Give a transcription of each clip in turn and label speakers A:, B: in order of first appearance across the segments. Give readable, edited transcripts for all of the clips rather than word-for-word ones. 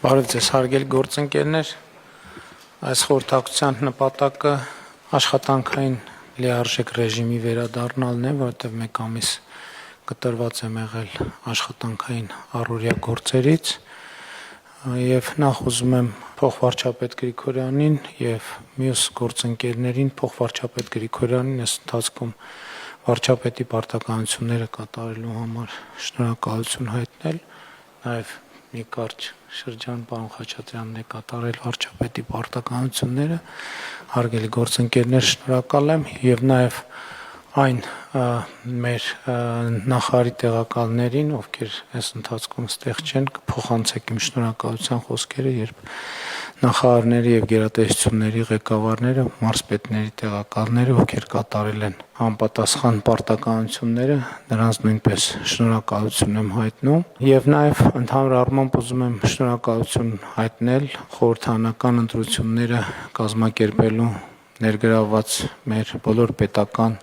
A: Բարև ձեզ, հարգելի գործընկերներ, այս խորհրդակցության նպատակը աշխատանքային լիարժեք ռեժիմի վերադառնալն է, որովհետև մեկ ամիս կտրված եմ եղել աշխատանքային առօրյա գործերից եւ նախ ուզում եմ փոխվարչապետ Գրիգորյանին եւ մյուս գործընկերներին փոխվարչապետ Գրիգորյանին այս ընթացքում վարչապետի պարտականությունները կատարելու համար շնորհակալություն հայտնել, նաեւ մի կարճ շրջան պարոն Խաչատրյանն է կատարել վարչապետի պարտականությունները, հարգելի գործընկերներ, շնորհակալ եմ եւ նաեւ այն մեր նախարարի տեղակալներին, ովքեր այս ընթացքում ստեղ չեն, կփոխանցեք իմ շնորհակալության խոսքերը, երբ նախարարների եւ գերատեսչությունների ղեկավարները, մարզպետների տեղակալները, ովքեր կատարել են համապատասխան պարտականությունները, նրանց նույնպես շնորհակալություն եմ հայտնում եւ նաեւ ընդհանուր առմամբ ուզում եմ շնորհակալություն հայտնել խորհրդարանական ընտրությունները կազմակերպելու ներգրավված մեր բոլոր պետական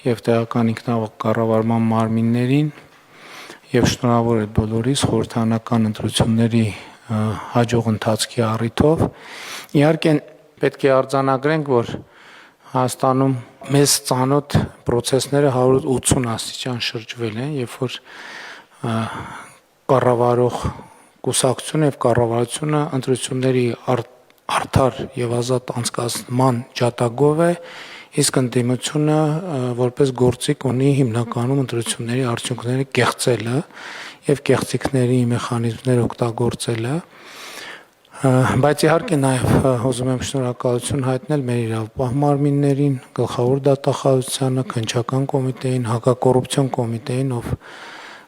A: եւ տեղական ինքնակառավարման մարմիններին եւ շնորհավոր եմ բոլորիս խորհրդարանական ընտրությունների հաջող ընթացքի առիթով։ Իհարկե պետք է արձանագրենք, որ Հայաստանում մեզ ծանոթ process-ները 180 աստիճան շրջվել են, երբ որ կառավարող կուսակցությունը եւ կառավարությունը ընտրությունների արդար եւ ազատ անցկացման ջատագով է, իսկ ընդդիմությունը որպես գործիք ունի հիմնականում ընտրությունների արդյունքները կեղծելը եւ կեղծիքների մեխանիզմներ օգտագործելը, բայց իհարկե նաեւ ուզում եմ շնորհակալություն հայտնել մեր իրավապահ մարմիններին, գլխավոր դատախազությանը, քննչական կոմիտեին, հակակոռուպցիոն կոմիտեին, ով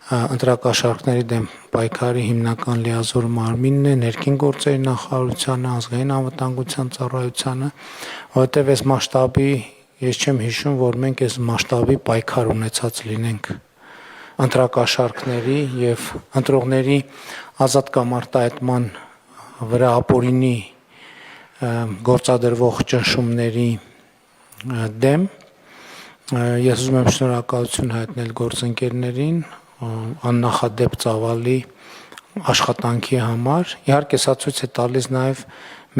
A: ընտրակաշառքների դեմ պայքարի հիմնական լիազոր մարմինն է, ներքին գործերի նախարարությանը, ազգային անվտանգության ծառայությանը, որովհետեւ այս մասշտաբի ես չեմ հիշում, որ մենք այս մասշտաբի պայքար ունեցած լինենք ընտրակաշառքների եւ ընտրողների ազատ կամ արտահայտման վրա ապօրինի գործադրվող ճնշումների դեմ։ Ես ուզում եմ շնորհակալություն հայտնել գործընկերներին աննախադեպ ծավալի աշխատանքի համար։ Իհարկե սա ցույց է տալիս նաեւ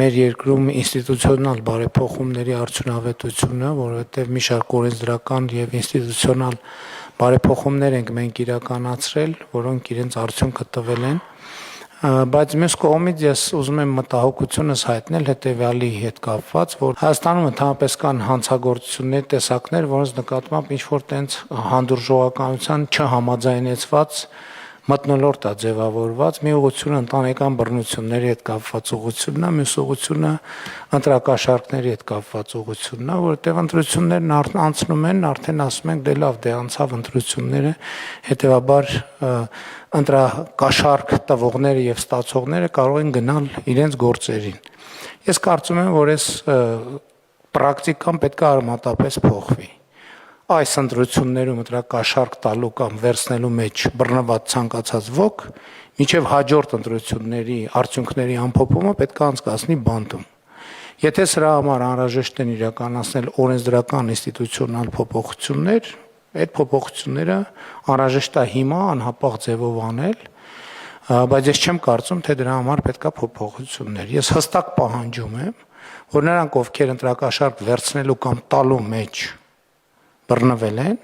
A: մեր երկրում ինստիտուցիոնալ բարեփոխումների արդյունավետությունը, որովհետեւ մի շարք օրենսդրական եւ ինստիտուցիոնալ բարեփոխումներ ենք մենք իրականացրել, որոնք իրենց արդյունքը տվել են, բայց մյուս կողմից ես ուզում եմ մտահոգությունս հայտնել հետեւյալի հետ կապված, որ Հայաստանում ընդհանրապես կան հանցագործությունների տեսակներ, որոնց նկատմամբ ինչ որ տենց հանդուրժողականության չհամաձայնեցված մթնոլորտ է ձևավորված, մի ուղղությունը ընտանեկան բռնությունների հետ կապված ուղղությունն է, մյուս ուղղությունը ընտրակաշառքների հետ կապված ուղղությունն է, որովհետև ընտրություններն անցնում են, արդեն ասում ենք դե լավ, դե անցավ ընտրությունները, հետեւաբար ընտրակաշառք տվողները եւ ստացողները կարող են գնալ իրենց գործերին։ Ես կարծում եմ, որ այս պրակտիկան պետք է արմատապես փոխվի։ Այս ընտրություններում ընտրակաշառք տալու կամ վերցնելու մեջ բռնված ցանկացած ոք մինչև հաջորդ ընտրությունների արդյունքների ամփոփումը պետք է անցկացնի բանտում։ Եթե սրա համար անհրաժեշտ են իրականացնել օրենսդրական ինստիտուցիոնալ փոփոխություններ, այդ փոփոխությունները անհրաժեշտ է հիմա անհապաղ ձևով անել, բայց ես չեմ կարծում, թե դրա համար պետք է փոփոխություններ։ Ես հստակ պահանջում եմ, որ նրանք, ովքեր ընտրակաշառք վերցնելու կամ տալու մեջ բռնվել են,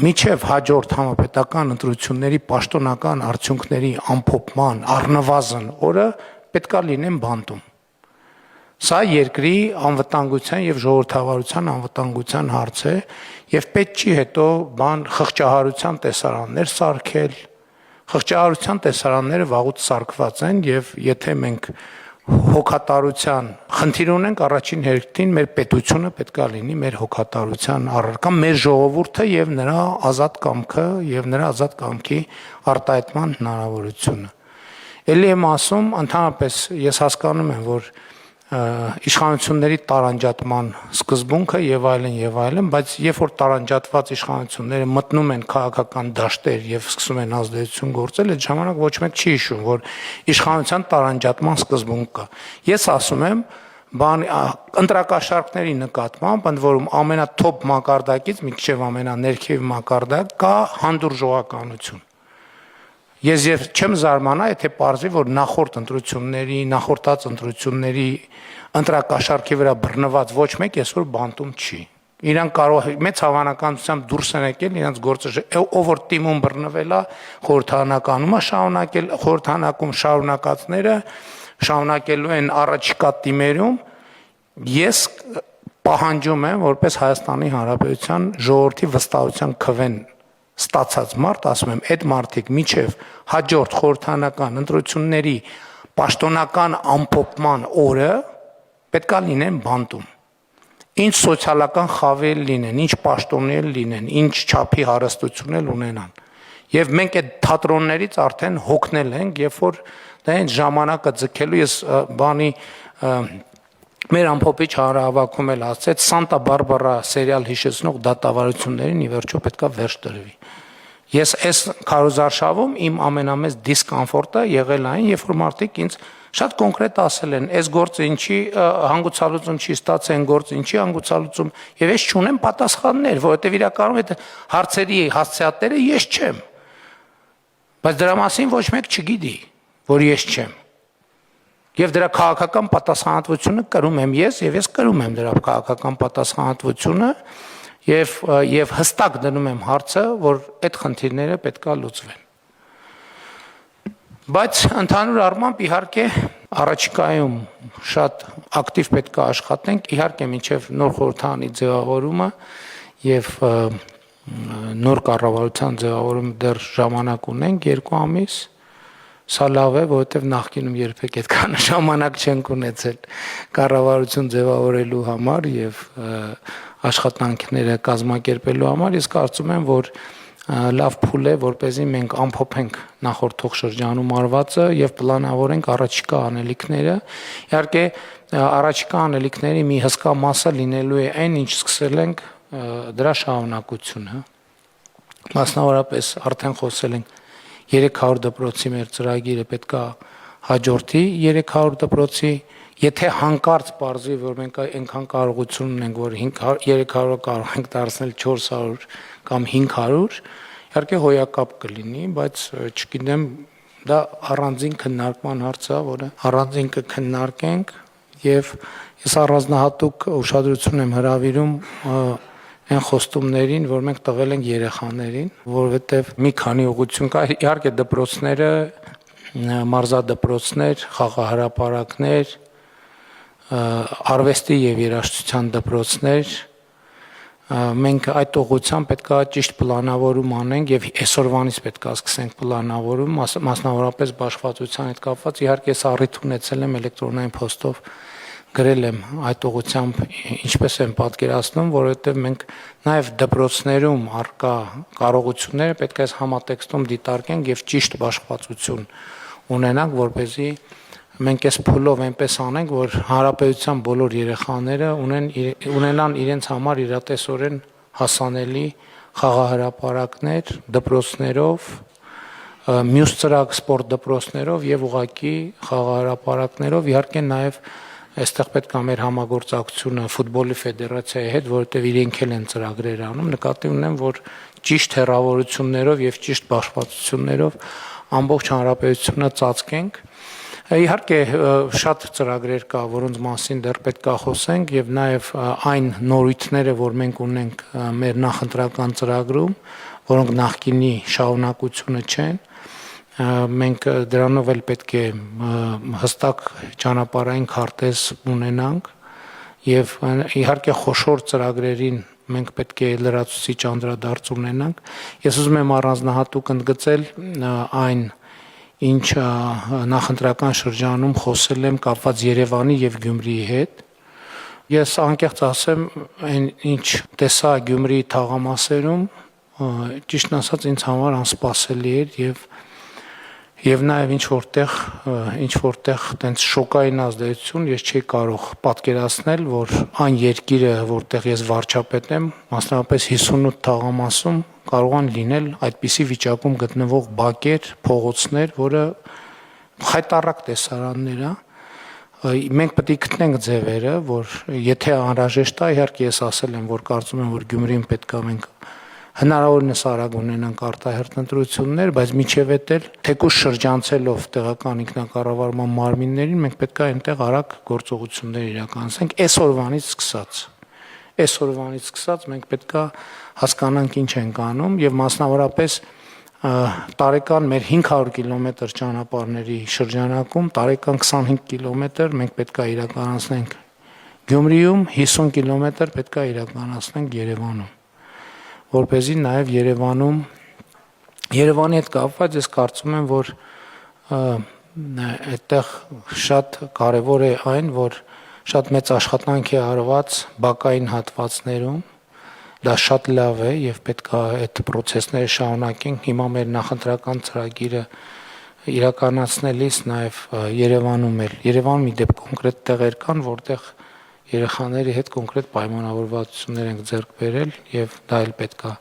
A: միջև հաջորդ համապետական ընտրությունների պաշտոնական արդյունքների ամփոփման առնվազն օրը պետք է լինեն բանտում։ Սա երկրի անվտանգության եւ ժողովրդավարության անվտանգության հարց է եւ պետք չի հետո խղճահարության տեսարաններ սարքել։ Խղճահարության տեսարանները վաղուց սարքված են եւ եթե մենք հոգատարության խնդիր ունենք, առաջին հերթին մեր պետությունը պետք է լինի մեր հոգատարության առարկա, մեր ժողովուրդը եւ նրա ազատ կամքը եւ նրա ազատ կամքի արտահայտման հնարավորությունը։ Էլի եմ ասում, ընդհանրապես ես հասկանում եմ, որ իշխանությունների տարանջատման սկզբունքը եւ այլն, բայց երբ որ տարանջատված իշխանությունները մտնում են քաղաքական դաշտեր եւ սկսում են ազդեցություն գործել, այդ ժամանակ ոչ մեկ չի հիշում, որ իշխանության տարանջատման սկզբունք կա։ Ես ասում եմ, ընտրակաշառքների նկատմամբ, ընդ որում ամենաթոփ մակարդակից մինչեւ ամենաներքև մակարդակ կա հանդուրժողականություն։ Ես եւ չեմ զարմանա, եթե պարզվի, որ նախորդած ընտրությունների ընտրակաշառքի վրա բռնված ոչ մեկ այսօր բանտում չի։ Իրանք կարող մեծ հավանականությամբ դուրս են եկել իրենց գործը, ով որ թիմում բռնվել է, խորհրդանականում է շարունակել, խորհրդանակում շարունակածները շարունակելու են առաջիկա թիմերում։ Ես պահանջում եմ, որպես Հայաստանի Հանրապետության ժողովրդի վստահության քվեն ստացած մարդ, ասում եմ, այդ մարդիկ միջև հաջորդ խորհրդանական ընտրությունների պաշտոնական ամփոփման օրը պետքա լինեն բանտում։ Ինչ սոցիալական խավեր լինեն, ինչ պաշտոններ լինեն, ինչ չափի հարստություն ունենան։ Եվ մենք այդ թատրոններից արդեն հոգնել ենք, երբ որ դա այն ժամանակը ձգելու ես բանի մեր ամփոփիչ հանրահավաքում էլ ասեց Սանտա Բարբարա սերիալ հիշեցնող դատավարություններին ի վերջո պետքա վերջ տրվի։ Ես այս քարոզարշավում իմ ամենամեծ դիսկոմֆորտը եղել այն, երբ որ մարդիկ ինձ շատ կոնկրետ ասել են, այս գործը ինչի հանգուցալուծում չի ստացել, այն գործը ինչի հանգուցալուծում, եւ ես չունեմ պատասխաններ, որովհետեւ իրականում այդ հարցերի հասցեատերը ես չեմ։ Բայց դրա մասին ոչ մեկ չգիտի, որ ես չեմ։ Եվ դրա քաղաքական պատասխանատվությունը կրում եմ ես, եւ ես կրում եմ դրա քաղաքական պատասխանատվությունը եւ հստակ դնում եմ հարցը, որ այդ խնդիրները պետքա լուծվեն։ Բայց ընդհանուր առմամբ իհարկե առաջիկայում շատ ակտիվ պետքա աշխատենք, իհարկե մինչև նոր խորհրդարանի ձևավորումը եւ նոր կառավարության ձևավորումը դեռ ժամանակ ունենք 2 ամիս։ Սա լավ է, որովհետև նախկինում երբեք այդքան ժամանակ չենք ունեցել կառավարություն ձևավորելու համար եւ աշխատանքները կազմակերպելու համար։ Ես կարծում եմ, որ լավ փուլ է, որպեսզի մենք ամփոփենք նախորդող շրջանում արվածը եւ պլանավորենք առաջիկա անելիքները։ Իհարկե, առաջիկա անելիքների մի հսկա մասը լինելու է այն, ինչ սկսել ենք դրա շարունակությունը։ Մասնավորապես արդեն խոսել ենք 300 դպրոցի մեր ծրագիրը պետքա հաջորդի 300 դպրոցի, եթե հանկարծ պարզվի, որ մենք այնքան կարողություն ունենք, որ 300 կարող ենք դարձնել 400 կամ 500, իհարկե հոյակապ կլինի, բայց չգիտեմ, դա առանձին քննարկման հարց է, որը առանձին կքննարկենք եւ ես առանձնահատուկ ուշադրություն եմ հրավիրում այն խոստումներին, որ մենք տվել ենք երեխաներին, որովհետև մի քանի ուղղություն կա, իհարկե դպրոցները, մարզադպրոցներ, խաղահրապարակներ, արվեստի եւ երաժշտության դպրոցներ, մենք այդ ուղղությամբ պետքա ճիշտ պլանավորում անենք եւ այսօրվանից պետքա սկսենք պլանավորում, մասնավորապես բաշխվածության հետ կապված, իհարկե ես առիթ ունեցել եմ էլեկտրոնային փոստով գրել եմ այդ ուղղությամբ ինչպես եմ պատկերացնում, որովհետև մենք նաև դպրոցներում արկա կարողությունները պետք է այս համատեքստում դիտարկենք եւ ճիշտ բաշխվածություն ունենանք, որպեսզի մենք այս փուլով այնպես անենք, որ հանրապետության բոլոր երեխաները ունենան իրենց համար իրատեսորեն հասանելի խաղահրապարակներ, դպրոցներով, մյուս ծրագ սպորտ դպրոցներով եւ ուղղակի խաղահրապարակներով, իհարկե նաև այստեղ պետք է մեր համագործակցությունը ֆուտբոլի ֆեդերացիայի հետ, որովհետև իրենք էլ են ծրագրեր անում, նկատի ունեմ, որ ճիշտ հեռավորություններով եւ ճիշտ բաշխվածություններով ամբողջ հանրապետությունը ծածկենք։ Իհարկե շատ ծրագրեր կա, որոնց մասին դեռ պետք է խոսենք եւ նաեւ այն նորույթները, որ մենք ունենք մեր նախընտրական ծրագրում, որոնք նախկինի շարունակությունը չեն, մենք դրանով էլ պետք է հստակ ճանապարհային քարտեզ ունենանք եւ իհարկե խոշոր ծրագրերին մենք պետք է լրացուցիչ անդրադարձ ունենանք։ Ես ուզում եմ առանձնահատուկ ընդգծել այն, ինչ նախընտրական շրջանում խոսել եմ կապված Երևանի եւ Գյումրիի հետ։ Ես անկեղծ ասեմ, այն ինչ տեսա Գյումրիի թաղամասերում, ճիշտն ասած ինձ համար անսպասելի էր եւ նաեւ ինչ որտեղ տենց շոկային ազդեցություն ես չի կարող պատկերացնել, որ այն երկիրը, որտեղ ես վարչապետ եմ, մասնավորապես 58 թաղամասում կարող են լինել այդպիսի վիճակում գտնվող բակեր, փողոցներ, որը խայտառակ տեսարաններ է։ Մենք պետք է գտնենք ձևերը, որ եթե անհրաժեշտ է, իհարկե ես ասել եմ, որ կարծում եմ, որ Գյումրին պետք է մենք հնարավորինս արագ ունենանք արտահերթ ընտրություններ, բայց միջև էլ թեկուզ շրջանցելով տեղական ինքնակառավարման մարմիններին, մենք պետք է այնտեղ արագ գործողություններ իրականացնենք այսօրվանից սկսած մենք պետք է հասկանանք ինչ ենք անում եւ մասնավորապես տարեկան մեր 500 կիլոմետր ճանապարհների շրջանակում տարեկան 25 կիլոմետր մենք պետք է իրականացնենք Գյումրիում, 50 կիլոմետր պետք է իրականացնենք Երևանում, որպեսզի նաեւ Երևանի հետ կապված ես կարծում եմ, որ այդտեղ շատ կարեւոր է այն, որ շատ մեծ աշխատանք է արված բակային հատվածներում, դա շատ լավ է եւ պետք է այդ process-ները շարունակենք, հիմա մեր նախընտրական ծրագիրը իրականացնելիս նաեւ Երևանում մի դեպք կոնկրետ տեղեր կան, որտեղ երեխաների հետ կոնկրետ պայմանավորվածություններ ենք ձեռք բերել եւ դա էլ պետք է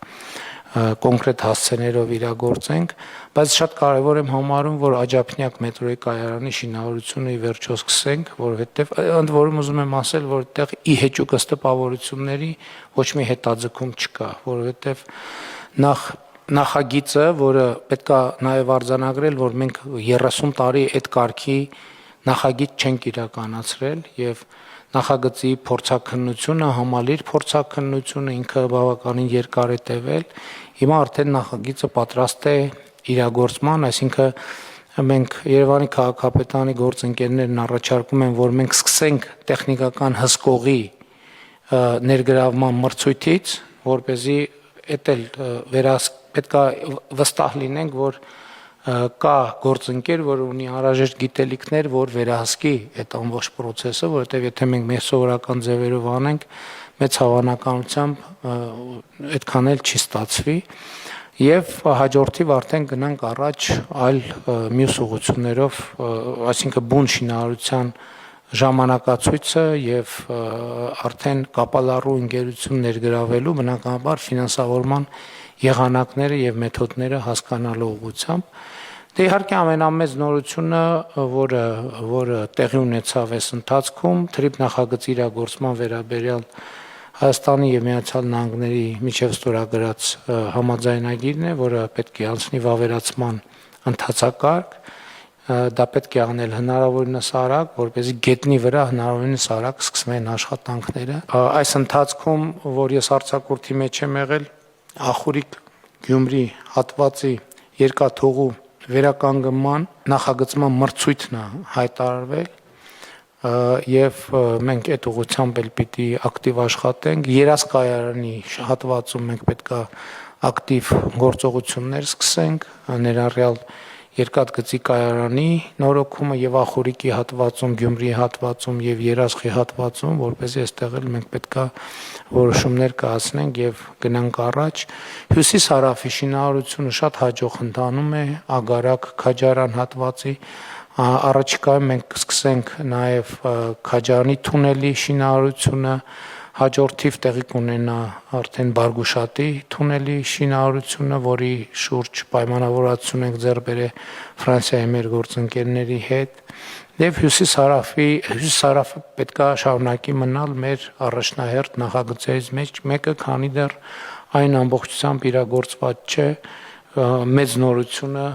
A: կոնկրետ հասցեներով իրագործենք, բայց շատ կարեւոր եմ համարում, որ Աջափնյակ մետրոյի կայարանի շինարարությունը ի վերջո սկսենք, որովհետեւ ընդ որում ուզում եմ ասել, որ այդտեղ ի հեճուկ ըստ տպավորությունների ոչ մի հետաձգում չկա, որովհետեւ նախագիծը, որը պետք է նաեւ արձանագրել, որ մենք 30 տարի այդ կարգի նախագիծ չենք իրականացրել եւ նախագծի փորձաքննությունը, համալիր փորձաքննությունը ինքը բավականին երկար է տևել։ Հիմա արդեն նախագիծը պատրաստ է իրագործման, այսինքն մենք Երևանի քաղաքապետարանի գործընկերներն առաջարկում են, որ մենք սկսենք տեխնիկական հսկողի ներգրավման մրցույթից, որպեսզի էդ էլ պետք է վստահ լինենք, որ կա գործընկեր, որ ունի անհրաժեշտ գիտելիքներ, որ վերահսկի այդ ամբողջ process-ը, որովհետև եթե մենք մեր սովորական ձևերով անենք, մեծ հավանականությամբ այդքան էլ չի ստացվի եւ հաջորդիվ արդեն գնանք առաջ այլ մյուս ուղղություններով, այսինքն բուն շինարարության ժամանակացույցը եւ արդեն կապալառու ընկերություն ներգրավելու բնականաբար ֆինանսավորման եղանակները եւ մեթոդները հասկանալու ուղղությամբ դե իհարկե ամենամեծ նորությունը, որը տեղի ունեցավ այս ընթացքում, թրիփ նախագծի իրագործման վերաբերյալ Հայաստանի եւ Միացյալ Նահանգների միջև ստորագրած համաձայնագիրն է, որը պետք է անցնի վավերացման ընթացակարգ, դա պետք է անել հնարավորինս արագ, որպեսզի գետնի վրա հնարավորինս արագ սկսվեն աշխատանքները։ Այս ընթացքում, որ ես արձակուրդի մեջ եմ եղել, Ախուրիկ-Գյումրի հատվածի երկաթուղու վերականգնման նախագծման մրցույթն է հայտարարվել եւ մենք այդ ուղղությամբ էլ պիտի ակտիվ աշխատենք երասկայարանի հատվածում մենք պետք է ակտիվ գործողություններ սկսենք ներառյալ երկաթգծի կայարանի նորոգումը եւ Ախուրիկի հատվածում, Գյումրիի հատվածում եւ Երասխի հատվածում, որպեսզի այստեղ էլ մենք պետքա որոշումներ կայացնենք եւ գնանք առաջ։ Հյուսիս-հարավի շինարարությունը շատ հաջող ընթանում է, Ագարակ, Քաջարան հատվածի առաջիկայում մենք կսկսենք նաեւ Քաջարանի թունելի շինարարությունը, հաջորդիվ տեղի կունենա արդեն Բարգուշատի թունելի շինարարությունը, որի շուրջ պայմանավորվածություն ենք ձեռք բերել Ֆրանսիայի մեր գործընկերների հետ, եւ հյուսիս-հարավը պետք է շարունակի մնալ մեր առաջնահերթ նախագծերից մեկը, քանի դեռ այն ամբողջությամբ իրագործված չէ, մեծ նորությունը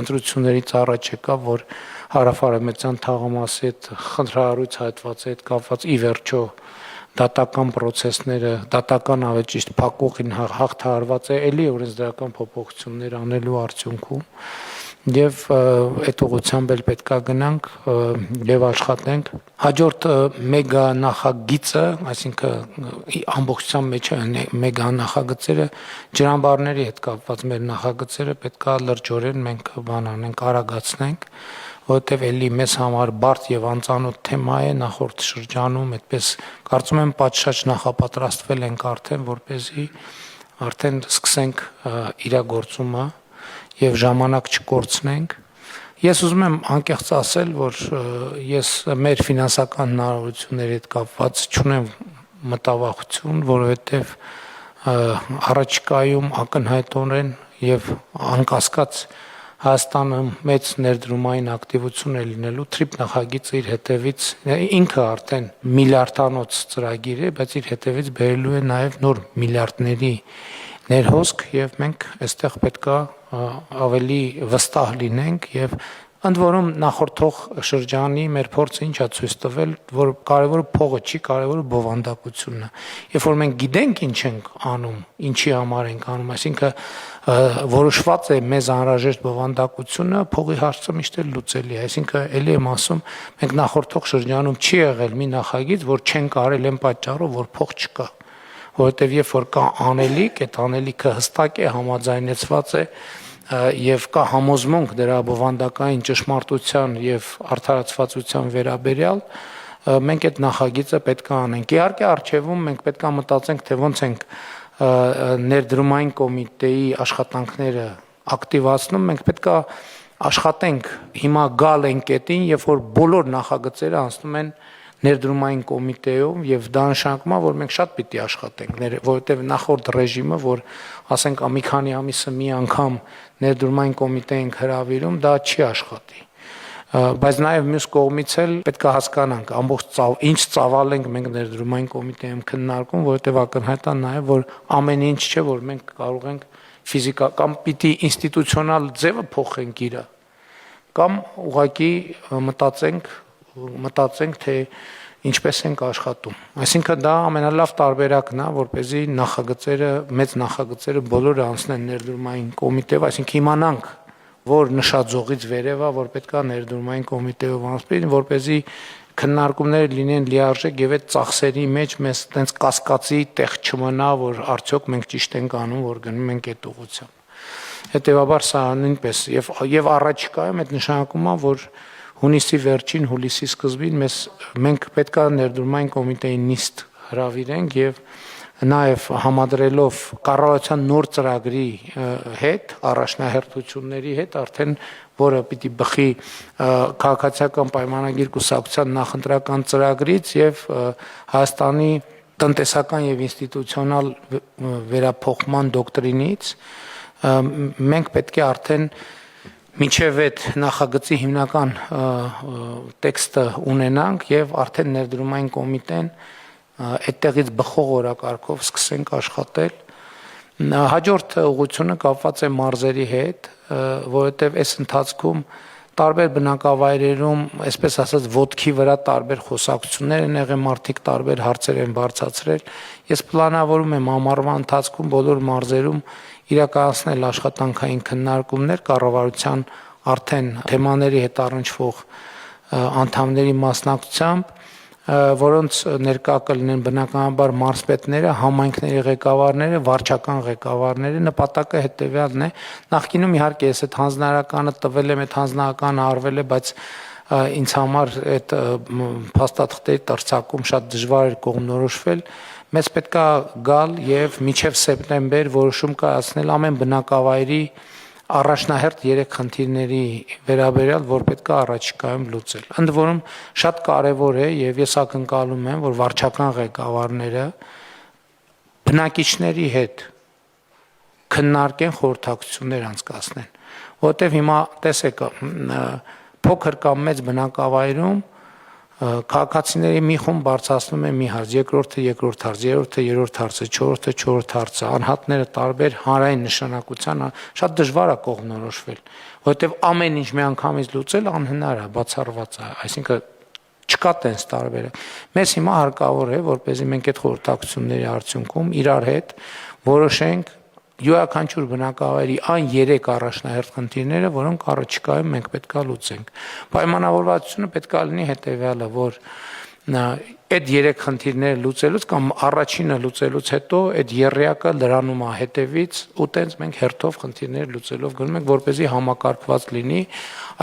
A: ընտրություններից առաջ եկավ, որ հարավարեմտյան թաղամասի հետ խնդրահարույց հատվածի հետ կապված ի վերջո դատական process-ները, դատական ավելի ճիշտ փակուղին հաղթահարված է էլի օրենսդրական փոփոխություններ անելու արդյունքում եւ այդ ուղղությամբ էլ պետքա գնանք եւ աշխատենք հաջորդ մեգա նախագիծը, այսինքն ամբողջությամբ մեջ մեգա նախագծերը ջրամբարների հետ կապված մեր նախագծերը պետքա լրջորեն մենք բան անենք, արագացնենք, որովհետև էլի մեզ համար բարդ եւ անծանոթ թեմա է նախորդ շրջանում, այդպես կարծում եմ պատշաճ նախապատրաստվել ենք արդեն, որպեսզի արդեն սկսենք իրագործումը եւ ժամանակ չկորցնենք։ Ես ուզում եմ անկեղծ ասել, որ ես մեր ֆինանսական հնարավորությունների հետ կապված չունեմ մտավախություն, որովհետեւ առաջիկայում ակնհայտորեն եւ անկասկած Հայաստանը մեծ ներդրումային ակտիվություն է լինելու, թրիփ նախագիծը իր հետևից ինքը արդեն միլիարդանոց ծրագիր է, բայց իր հետևից բերելու է նաև նոր միլիարդների ներհոսք եւ մենք այստեղ պետքա ավելի վստահ լինենք եւ ընդ որում նախորդող շրջանի մեր փորձը ինչա ցույց տվել, որ կարևորը փողը չի, կարևորը բովանդակությունն է։ Երբ որ մենք գիտենք ինչ ենք անում, ինչի համար ենք անում, այսինքն որոշված է մեզ անհրաժեշտ բովանդակությունը, փողի հարցը միշտ էլ լուծելի է։ Այսինքն ելի եմ ասում, մենք նախորդող շրջանում չի եղել մի նախագիծ, որ չեն կարել այն պատճառով, որ փող չկա, որովհետև երբ որ կա անելիք, այդ անելիքը հստակ է, համաձայնեցված է եւ կա համոզմունք դրա բովանդակային ճշմարտության եւ արդարացվածության վերաբերյալ, մենք այդ նախագիծը պետք է անենք։ Իհարկե արժևում մենք պետք է մտածենք, թե ոնց ենք ներդրումային կոմիտեի աշխատանքները ակտիվացնում, մենք պետք է աշխատենք հիմա գալ են կետին, երբ որ բոլոր նախագծերը անցնում են ներդրումային կոմիտեում եւ դա նշանակում է, որ մենք շատ պիտի աշխատենք, որովհետեւ նախորդ ռեժիմը, որ ասենք մի քանի ամիսը մի անգամ ներդրումային կոմիտե ենք հրավիրում, դա չի աշխատի։ Բայց նաեւ մյուս կողմից էլ պետք է հասկանանք ամբողջ ինչ ծավալ ենք մենք ներդրումային կոմիտեում քննարկում, որովհետեւ ակնհայտ է նաեւ, որ ամեն ինչ չէ, որ մենք կարող ենք ֆիզիկական պիտի ինստիտուցիոնալ ձևը փոխենք իրը, կամ ուղղակի մտածենք, թե ինչպես ենք աշխատում։ Այսինքն դա ամենալավ տարբերակն է, որպեսզի նախագծերը, մեծ նախագծերը բոլորը անցնեն ներդրումային կոմիտեով, այսինքն իմանանք, որ նշաձողից վերև է, որ պետք է ներդրումային կոմիտեով անցնեն, որպեսզի քննարկումները լինեն լիարժեք եւ այդ ծախսերի մեջ մեզ տենց կասկածի տեղ չմնա, որ արդյոք մենք ճիշտ ենք անում, որ գնում ենք այդ ուղղությամբ։ Հետևաբար սա նույնպես եւ առաջիկայում այդ նշանակում է, որ հունիսի վերջին, հուլիսի սկզբին մենք պետք է ներդրումային կոմիտեի նիստ հրավիրենք եւ նաեւ համադրելով կառավարության նոր ծրագրի հետ, առաջնահերթությունների հետ, արդեն որը պիտի բխի քաղաքացիական պայմանագիր կուսակցության նախընտրական ծրագրից եւ Հայաստանի տնտեսական եւ ինստիտուցիոնալ վերափոխման դոկտրինից, մենք պետք է արդեն մինչև այդ նախագծի հիմնական տեքստը ունենանք եւ արդեն ներդրումային կոմիտեն այդտեղից բխող օրակարգով սկսենք աշխատել։ Հաջորդ ուղղությունը կապված է մարզերի հետ, որովհետեւ այս ընթացքում տարբեր բնակավայրերում, այսպես ասած, ոտքի վրա տարբեր խոսակցություններ են եղել, մարդիկ տարբեր հարցեր են բարձրացրել։ Ես պլանավորում եմ ամառվա ընթացքում բոլոր մարզերում իրականացնել աշխատանքային քննարկումներ կառավարության արդեն թեմաների հետ առնչվող անդամների մասնակցությամբ, որոնց ներկա կլինեն բնականաբար մարզպետները, համայնքների ղեկավարները, վարչական ղեկավարները, նպատակը հետևյալն է։ Նախկինում իհարկե ես այդ հանձնարարականը տվել եմ, այդ հանձնարարականը արվել է, բայց ինձ համար այդ փաստաթղթերի տրցակում շատ դժվար էր կողմնորոշվել։ Մեզ պետք է գալ եւ մինչեւ սեպտեմբեր որոշում կայացնել ամեն բնակավայրի առաջնահերթ 3 խնդիրների վերաբերյալ, որ պետք է առաջիկայում լուծել։ Ընդ որում շատ կարեւոր է եւ ես ակնկալում եմ, որ վարչական ղեկավարները բնակիչների հետ քննարկեն, խորհրդակցություններ անցկացնեն, որովհետեւ հիմա տեսեք փոքր կամ մեծ բնակավայրում քաղաքացիների մի խումբ բարձրացնում է մի հարց, երկրորդը երկրորդ հարց, երրորդը երրորդ հարցը, չորրորդը չորրորդ հարցը, անհատները տարբեր հանրային նշանակության, շատ դժվար է կողմնորոշվել, որովհետև ամեն ինչ մի անգամից լուծել անհնար է, բացառված է, այսինքն չկա տենց տարբերակ։ Մեզ հիմա հարկավոր է, որպեսզի մենք այդ խորհրդակցությունների արդյունքում իրար հետ որոշենք յուրաքանչյուր բնակավայրի այն 3 առաջնահերթ խնդիրները, որոնք առաջիկայում մենք պետք է լուծենք։ Պայմանավորվածությունը պետք է լինի հետևյալը, որ այդ 3 խնդիրները լուծելուց կամ առաջինը լուծելուց հետո այդ եռյակը լրանում է հետևից ու տենց մենք հերթով խնդիրները լուծելով գնում ենք, որպեսզի համակարգված լինի,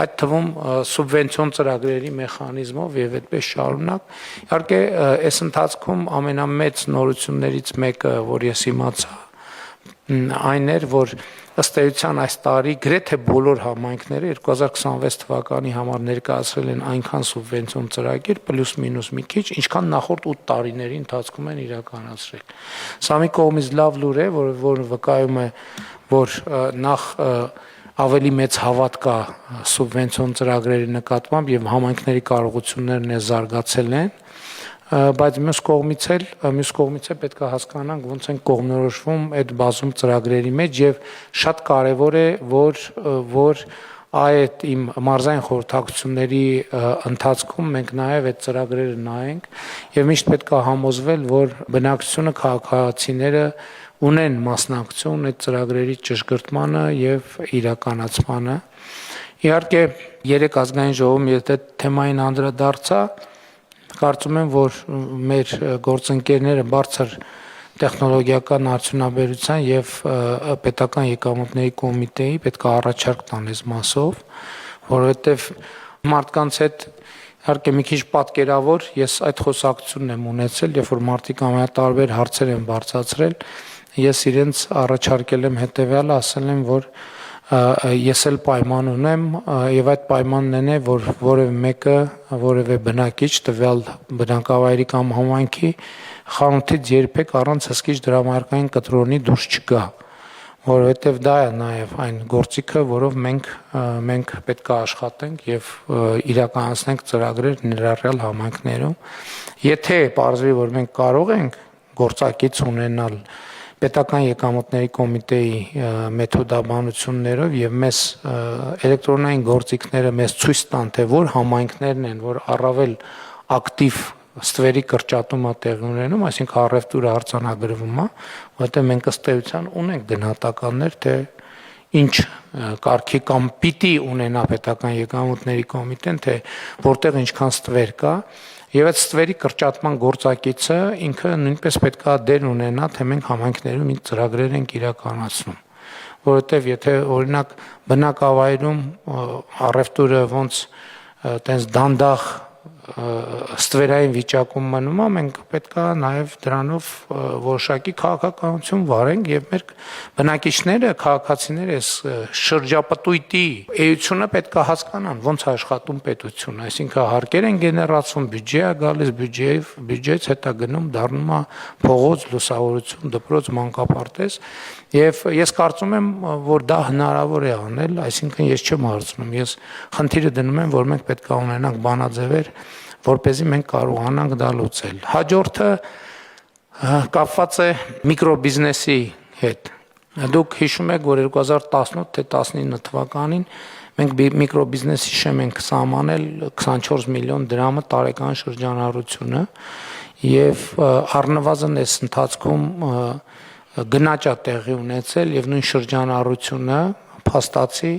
A: այդ թվում սուբվենցիոն ծրագրերի մեխանիզմով եւ այդպես շարունակ։ Իհարկե, այս ընթացքում ամենամեծ նորություններից մեկը, որ ես իմացա, այն էր, որ ըստ էության այս տարի գրեթե բոլոր համայնքները 2026 թվականի համար ներկայացրել են այնքան սուբվենցիոն ծրագիր, պլյուս մինուս մի քիչ, ինչքան նախորդ 8 տարիների ընթացքում են իրականացրել։ Սա մի կողմից լավ լուր է, որ վկայում է, որ նախ ավելի մեծ հավատ կա սուբվենցիոն ծրագրերի նկատմամբ եւ համայնքների կարողություններն է զարգացել են, բայց մյուս կողմից է պետք է հասկանանք ոնց են կողմնորոշվում այդ բազում ծրագրերի մեջ եւ շատ կարեւոր է որ այդ իմ մարզային խորհրդակցությունների ընթացքում մենք նաև այդ ծրագրերը նայենք եւ միշտ պետք է համոզվել, որ բնակչությունը քաղաքացիները ունեն մասնակցություն այդ ծրագրերի ճշգրտմանը եւ իրականացմանը։ Իհարկե, երեք ազգային ժողովում եթե թեմային անդրադարձա, կարծում եմ, որ մեր գործընկերները բարձր տեխնոլոգիական արդյունաբերության եւ պետական եկամուտների կոմիտեի պետք է առաջարկ տան այս մասով, որովհետեւ մարդկանց հետ իհարկե մի քիչ պատկերավոր ես այդ խոսակցությունն եմ ունեցել, երբ որ մարդիկ ամենատարբեր հարցեր են բարձրացրել, ես իրենց առաջարկել եմ հետեւյալը, ասել եմ, որ ես էլ պայման ունեմ եւ այդ պայմանն է, որ որևէ մեկը, որևէ բնակիչ տվյալ բնակավայրի կամ համայնքի խանութից երբեք առանց հսկիչ դրամարկային կտրոնի դուրս չգա, որովհետեւ դա է նաեւ այն գործիքը, որով մենք պետք է աշխատենք եւ իրականացնենք ծրագրեր ներառյալ համայնքներում։ Եթե պարզվի, որ մենք կարող ենք գործակից ունենալ պետական եկամուտների կոմիտեի մեթոդաբանություններով եւ մեզ էլեկտրոնային գործիքները մեզ ցույց տան, թե որ համայնքներն են, որ առավել ակտիվ ստվերի կրճատումը տեղի ունենում, այսինքն առևտուրը արձանագրվում է, որտեղ մենք ըստ էության ունենք գնահատականներ, թե ինչ կարգի կամ պիտի ունենա պետական եկամուտների կոմիտեն, թե որտեղ ինչքան ստվեր կա, եւ այդ ստվերի կրճատման գործակիցը ինքը նույնպես պետք է դեր ունենա, թե մենք համայնքներում ինչ ծրագրեր ենք իրականացնում, որովհետեւ եթե օրինակ բնակավայրում առևտուրը ոնց տենց դանդաղ ստվերային վիճակում մնում է, մենք պետք է նաև դրանով որոշակի քաղաքականություն վարենք եւ մեր բնակիչները, քաղաքացիները այս շրջապտույտի էությունը պետք է հասկանան, ոնց է աշխատում պետությունը, այսինքն հարկեր են գեներացվում, բյուջե է գալիս, բյուջեից հետո գնում դառնում է փողոց, լուսավորություն, դպրոց, մանկապարտեզ եւ ես կարծում եմ, որ դա հնարավոր է անել, այսինքն ես չեմ հարցնում, ես խնդիրը դնում եմ, որ մենք պետք է ունենանք բանաձևեր, որպեսզի մենք կարողանանք դա լուծել։ Հաջորդը կապված է միկրոբիզնեսի հետ։ Դուք հիշում եք, որ 2018 թե 19 թվականին մենք միկրոբիզնեսի շեմ ենք սահմանել 24 միլիոն դրամը տարեկան շրջանառությունը եւ առնվազն այս ընթացքում գնաճ է տեղի ունեցել եւ նույն շրջանառությունը փաստացի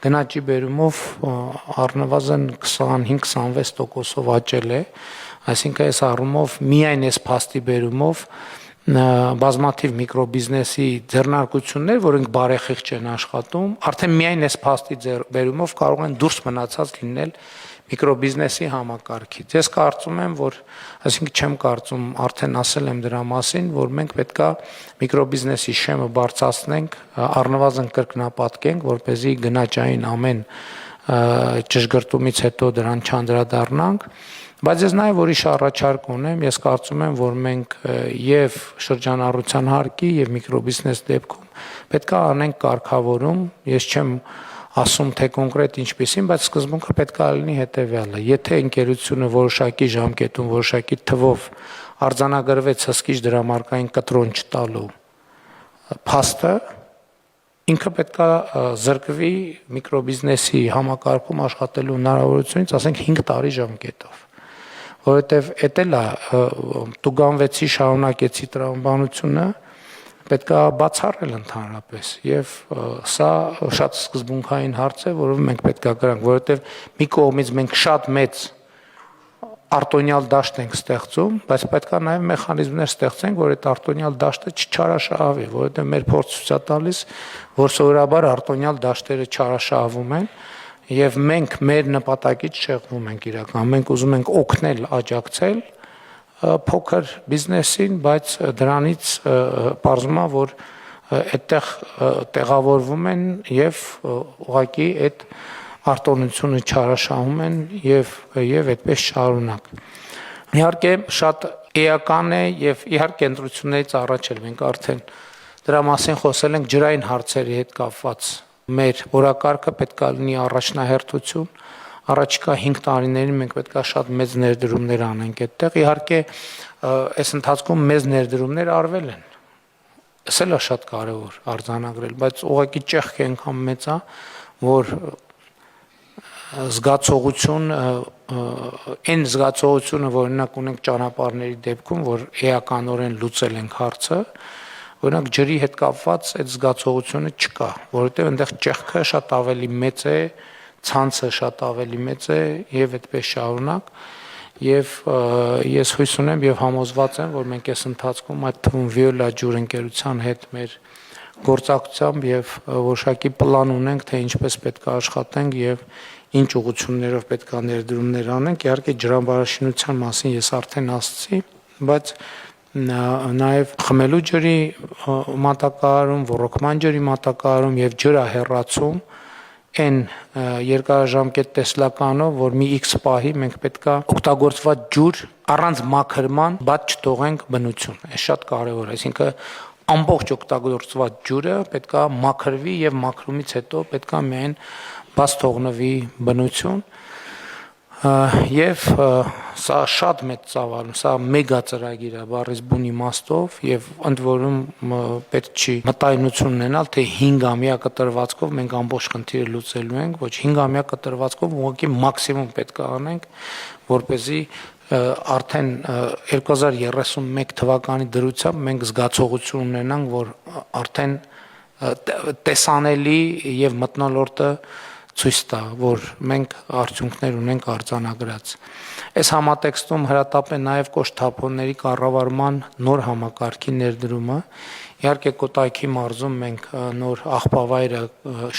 A: գնաճի բերումով առնվազն 25-26%-ով աճել է, այսինքն այս առումով միայն այս փաստի բերումով բազմաթիվ միկրոբիզնեսի ձեռնարկություններ, որոնք բարեխիղճ են աշխատում, արդեն միայն այս փաստի բերումով կարող են դուրս մնացած լինել միկրոբիզնեսի համակարգից։ Ես կարծում եմ, որ, այսինքն չեմ կարծում, արդեն ասել եմ դրա մասին, որ մենք պետքա միկրոբիզնեսի շեմը բարձրացնենք, առնվազն կրկնապատկենք, որպեսզի գնաճային ամեն ճշգրտումից հետո դրան չանդրադառնանք, բայց ես նաև ուրիշ առաջարկ ունեմ, ես կարծում եմ, որ մենք եւ շրջանառության հարկի եւ միկրոբիզնես դեպքում պետքա անենք կարգավորում, ես չեմ ասում թե կոնկրետ ինչպեսին, բայց սկզբունքը պետք է լինի հետեւյալը. եթե ընկերությունը որոշակի ժամկետում, որոշակի թվով արձանագրվեց հսկիչ դրամարկային կտրոն չտալու փաստը, ինքը պետք է զրկվի միկրոբիզնեսի համակարգում աշխատելու հնարավորությունից, ասենք 5 տարի ժամկետով, որովհետև էդ էլ է տուգանվեցի, շարունակեցի տրամաբանությունը պետք է բացառել ընդհանրապես եւ սա շատ սկզբունքային հարց է, որով մենք պետք է գրանք, որովհետեւ մի կողմից մենք շատ մեծ արտոնյալ դաշտ ենք ստեղծում, բայց պետք է նաեւ մեխանիզմներ ստեղծենք, որ այդ արտոնյալ դաշտը չչարաշահվի, որովհետեւ մեր փորձը ցույց է տալիս, որ սովորաբար արտոնյալ դաշտերը չարաշահվում են եւ մենք մեր նպատակից շեղվում ենք իրական, մենք ուզում ենք օգնել, աջակցել փոքր բիզնեսին, բայց դրանից պարզվում է, որ այդտեղ տեղավորվում են եւ ուղղակի այդ արտոնությունը չարաշահում են եւ այդպես շարունակ։ Իհարկե շատ էական է եւ իհարկե ընտրություններից առաջ էլ մենք արդեն դրա մասին խոսել ենք ջրային հարցերի հետ կապված։ Մեր օրակարգը պետք է լինի առաջնահերթություն, առաջիկա 5 տարիներին մենք պետք է շատ մեծ ներդրումներ անենք այդտեղ։ Իհարկե, այս ընթացքում մեծ ներդրումներ արվել են։ Սա էլ է շատ կարևոր արձանագրել, բայց ուղղակի ճեղքը այնքան մեծ է, որ զգացողություն, այն զգացողությունը, որ օրինակ ունենք ճանապարհների դեպքում, որ էականորեն լուծել ենք հարցը, օրինակ ջրի հետ կապված այդ զգացողությունը չկա, որովհետև այնտեղ ճեղքը շատ ավելի մեծ է, ցանցը շատ ավելի մեծ է եւ այդպես շարունակ։ Եվ ես հույս ունեմ եւ համոզված եմ, որ մենք այս ընթացքում այդ թվում Վիոլա ջուր ընկերության հետ մեր գործակցությամբ եւ որոշակի պլան ունենք, թե ինչպես պետք է աշխատենք եւ ինչ ուղղություններով պետք է ներդրումներ անենք։ Իհարկե ջրամբարաշինության մասին ես արդեն ասացի, բայց նաեւ խմելու ջրի մատակարարում, ոռոգման ջրի մատակարարում եւ ջրահեռացում այն երկարաժամկետ տեսլականով, որ մի X պահի մենք պետքա օգտագործված ջուր առանց մաքրման բաց չթողենք բնություն։ Այս շատ կարևոր է, այսինքն ամբողջ օգտագործված ջուրը պետքա մաքրվի եւ մաքրումից հետո պետքա միայն բաց թողնվի բնություն։ Եվ սա շատ մեծ ծավալում, սա մեգա ծրագիր է բառից բուն իմաստով եւ ընդ որում պետք չի մտայնություն ունենալ, թե 5 ամյա կտրվածքով մենք ամբողջ խնդիրը լուծելու ենք, ոչ 5 ամյա կտրվածքով ուղղակի մաքսիմում պետք է անենք, որպեսզի արդեն 2031 թվականի դրությամբ մենք զգացողություն ունենանք, որ արդեն տեսանելի եւ մթնոլորտը ցույց տա, որ մենք արդյունքներ ունենք արձանագրած։ Այս համատեքստում հրատապ է նաև կոշտ-թափոնների կառավարման նոր համակարգի ներդրումը։ Իհարկե Կոտայքի մարզում մենք նոր աղբավայրը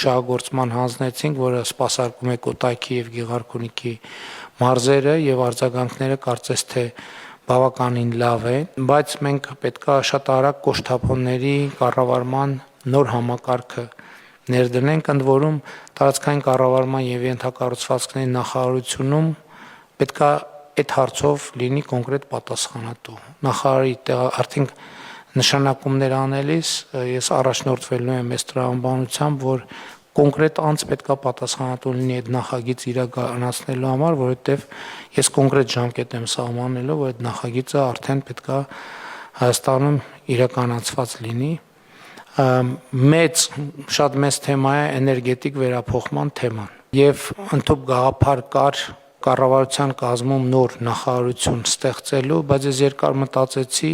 A: շահագործման հանձնեցինք, որը սպասարկում է Կոտայքի եւ Գեղարքունիքի մարզերը եւ արձագանքները կարծես թե բավականին լավ է, բայց մենք պետքա շատ արագ կոշտ-թափոնների կառավարման նոր համակարգը ներդնենք, ընդ որում տարածքային կառավարման եւ ենթակառուցվածքների նախարարությունում պետքա այդ հարցով լինի կոնկրետ պատասխանատու։ Նախարարի արդեն նշանակումներ անելիս ես առաջնորդվելու եմ այս տրամաբանությամբ, որ կոնկրետ անձ պետքա պատասխանատու լինի այդ նախագիծ իրականացնելու համար, որովհետեւ ես կոնկրետ ժամկետ եմ սահմանելու, որ այդ նախագիծը արդեն պետքա Հայաստանում իրականացված լինի։ Շատ մեծ թեմա է էներգետիկ վերափոխման թեման եւ ընդհանուր գաղափար կար կառավարության կազմում նոր նախարարություն ստեղծելու, բայց ես երկար մտածեցի,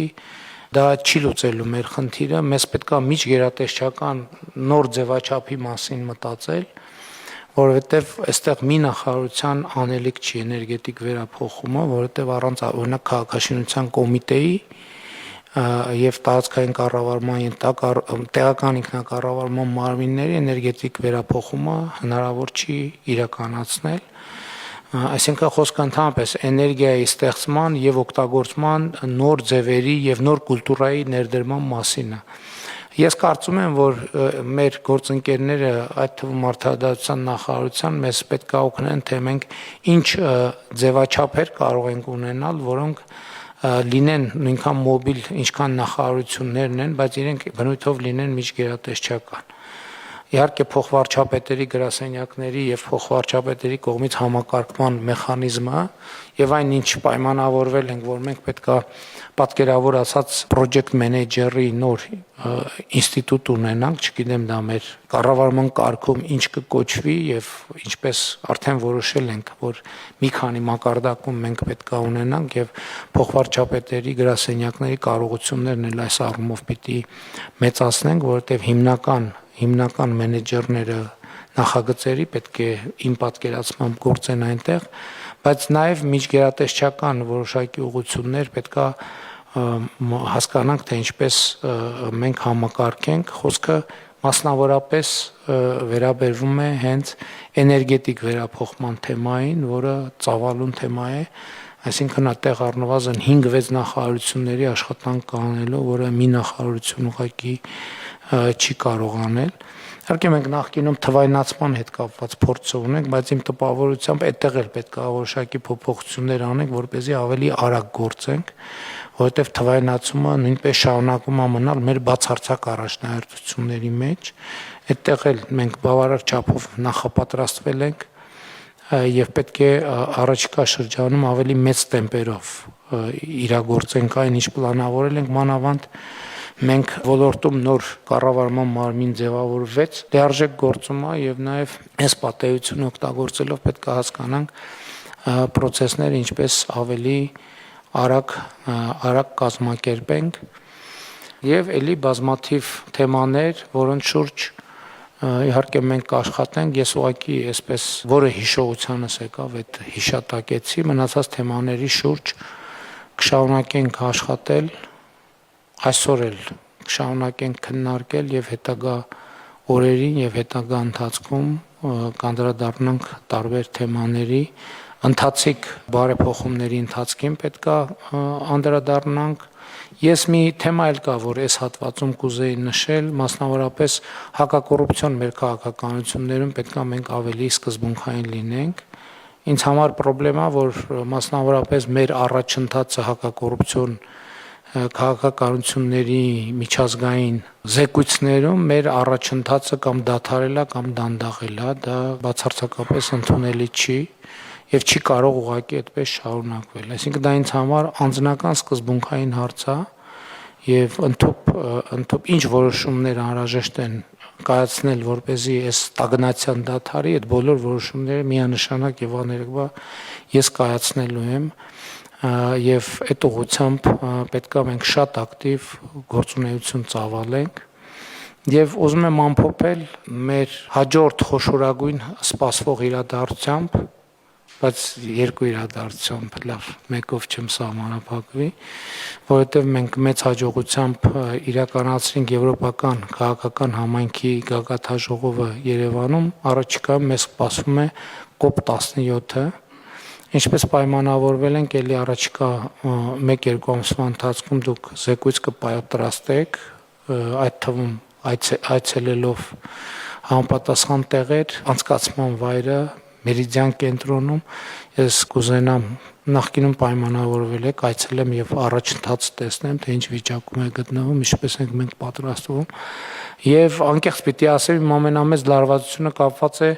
A: դա չի լուծելու մեր խնդիրը, մեզ պետքա միջգերատեսչական նոր ձևաչափի մասին մտածել, որովհետեւ այստեղ մի նախարարության անելիք չի էներգետիկ վերափոխումը, որովհետեւ առանց օրինակ քաղաքաշինության կոմիտեի եւ տարածքային կառավարման տեղական ինքնակառավարման մարմինների էներգետիկ վերափոխումը հնարավոր չի իրականացնել։ Այսինքն խոսքը ընդհանրապես էներգիայի ստեղծման եւ օգտագործման նոր ձևերի եւ նոր կուլտուրայի ներդրման մասին է։ Ես կարծում եմ, որ մեր գործընկերները, այդ թվում Արդարադատության նախարարության, մեզ պետք է օգնեն, թե մենք ինչ ձևաչափեր կարող ենք ունենալ, որոնք լինեն նույնքան մոբիլ, ինչքան նախարարություններն են, բայց իրենք բնույթով լինեն միջգերատեսչական։ Իհարկե փոխվարչապետերի գրասենյակների եւ փոխվարչապետերի կողմից համակարգման մեխանիզմը եւ այն ինչ պայմանավորվել ենք, որ մենք պետքա պատկերավոր ասած project manager-ի նոր ինստիտուտ ունենանք, չգիտեմ դա մեր կառավարման կարգում ինչ կկոչվի եւ ինչպես արդեն որոշել ենք, որ մի քանի մակարդակում մենք պետքա ունենանք եւ փոխվարչապետերի գրասենյակների կարողություններն էլ այս առումով պիտի մեծացնենք, որովհետեւ հիմնական մենեջերները նախագծերի պետք է իմ պատկերացմամբ գործեն այնտեղ, բայց նաև միջգերատեսչական որոշակի ուղղություններ պետքա հասկանանք, թե ինչպես մենք համակարգենք, խոսքը մասնավորապես վերաբերվում է հենց էներգետիկ վերափոխման թեմային, որը ծավալուն թեմա է, այսինքն այդտեղ առնվազն 5-6 նախարարությունների աշխատանք կանելու, որը մի նախարարություն ուղղակի չի կարող անել։ Իհարկե մենք նախկինում թվայնացման հետ կապված փորձ ունենք, բայց իմ տպավորությամբ այդտեղ էլ պետք է որոշակի փոփոխություններ անենք, որպեսզի ավելի արագ գործենք, որովհետև թվայնացումը նույնպես շարունակում է մնալ մեր բացարձակ առաջնահերթությունների մեջ։ Այդտեղ էլ մենք բավարար չափով նախապատրաստվել ենք եւ պետք է առաջիկա շրջանում ավելի մեծ տեմպերով իրագործենք այն, ինչ պլանավորել ենք, մանավանդ մենք ոլորտում նոր կառավարման մարմին ձևավորվեց, լիարժեք գործում է եւ նաեւ այս պատեհությունը օգտագործելով պետք է հասկանանք process-ները ինչպես ավելի արագ կազմակերպենք եւ ելի բազմաթիվ թեմաներ, որոնց շուրջ իհարկե մենք կաշխատենք, ես ուղղակի այսպես որը հիշողությանս եկավ այդ հիշատակեցի, մնացած թեմաների շուրջ կշարունակենք աշխատել, այսօր էլ կշարունակենք քննարկել եւ հետագա օրերին եւ հետագա ընթացքում կանդրադառնանք տարբեր թեմաների, ընթացիկ բարեփոխումների ընթացքին պետքա անդրադառնանք Ես մի թեմա էլ կա, որ այս հատվածում կուզեի նշել, մասնավորապես հակակոռուպցիոն մեր քաղաքականություններում պետք է մենք ավելի սկզբունքային լինենք։ Ինձ համար խնդրեմ է, որ մասնավորապես մեր առաջընթացը հակակոռուպցիոն քաղաքականությունների միջազգային զեկույցներում մեր առաջընթացը կամ դադարել է կամ դանդաղել է, դա բացարձակապես ընդունելի չի եւ չի կարող ուղղակի այդպես շարունակվել։ Այսինքն դա ինձ համար անձնական սկզբունքային հարց է եւ ընդཐུպ ինչ որոշումներ անհրաժեշտ են կայացնել, որպեսզի այս ստագնացիան դադարի, այդ բոլոր որոշումները միանշանակ եւ աներկբա ես կայացնելու եմ եւ այդ ուղղությամբ պետք է մենք շատ ակտիվ գործունեություն ծավալենք եւ ուզում եմ ամփոփել մեր հաջորդ խոշորագույն սպասվող իրադարձությամբ բայց երկու իրադարձությամբ լավ մեկով չեմ սահմանափակվի, որովհետև մենք մեծ հաջողությամբ իրականացրինք եվրոպական քաղաքական համայնքի գագաթաժողովը Երևանում, առաջիկայում մեզ սպասվում է COP17-ը, ինչպես պայմանավորվել ենք, ելի առաջիկա 1-2 ամսվա ընթացքում դուք զեկույց կպատրաստեք, այդ թվում այցելելով համապատասխան տեղեր, անցկացման վայրը Մերիդիան կենտրոնում ես կուզենամ նախկինում պայմանավորվել եք այցելեմ եւ առաջընթաց տեսնեմ թե ինչ վիճակում է գտնվում, ինչպես ենք մենք պատրաստվում եւ անկեղծ պիտի ասեմ իմ ամենամեծ լարվածությունը կապված է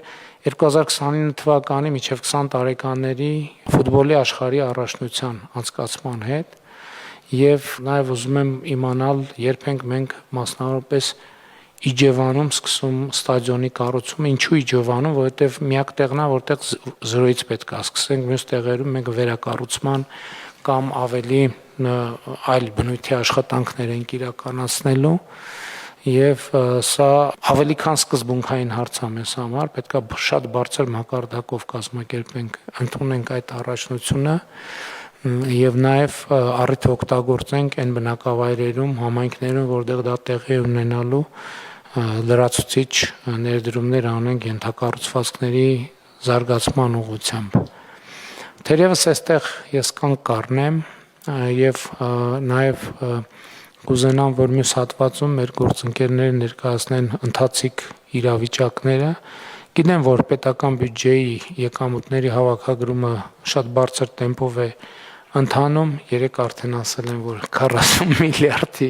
A: 2029 թվականի մինչև 20 տարեկաների ֆուտբոլի աշխարհի առաջնության անցկացման հետ եւ նաեւ ուզում եմ իմանալ երբ ենք մենք մասնավորապես Իջևանում սկսում ստադիոնի կառուցումը, ինչու Իջևանում, որովհետև միակ տեղն է, որտեղ զրոյից պետք է սկսենք, մյուս տեղերում մենք վերակառուցման կամ ավելի այլ բնույթի աշխատանքներ ենք իրականացնելու եւ սա ավելի քան սկզբունքային հարց է մեզ համար, պետք է շատ բարձր մակարդակով կազմակերպենք, ընդունենք այդ առաջնությունը եւ նաեւ առիթ օգտագործենք այն բնակավայրերում, համայնքներում, որտեղ դա տեղի ունենալու լրացուցիչ ներդրումներ անենք ենթակառուցվածքների զարգացման ուղղությամբ։ Թերևս այստեղ ես կանգ կառնեմ եւ նաեւ կուզենամ, որ մյուս հատվածում մեր գործընկերները ներկայացնեն ընթացիկ իրավիճակները։ Գիտեմ, որ պետական բյուջեի եկամուտների հավաքագրումը շատ բարձր տեմպով է ընթանում, երեք արդեն ասել են, որ 40 միլիարդի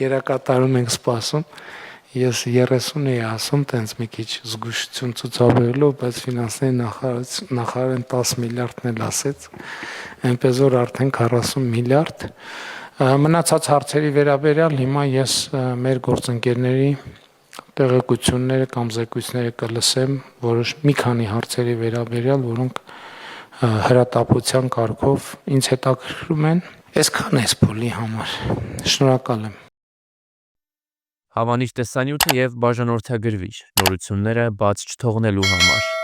A: երակատարում ենք սպասում։ Ես 30 էի ասում, տենց մի քիչ զգուշություն ցուցաբերելով, բայց ֆինանսների նախարարն 10 միլիարդն էլ ասեց, այնպես որ արդեն 40 միլիարդ։ Մնացած հարցերի վերաբերյալ հիմա ես մեր գործընկերների տեղեկությունները կամ զեկույցները կլսեմ, որոշ մի քանի հարցերի վերաբերյալ, որոնք հրատապության կարգով ինձ հետաքրքրում են։ Այսքան է փոլի համար։ Շնորհակալ եմ։
B: Հավանիչ տեսանյութը եւ բաժանորդագրվիչ նորությունները բաց չթողնելու համար։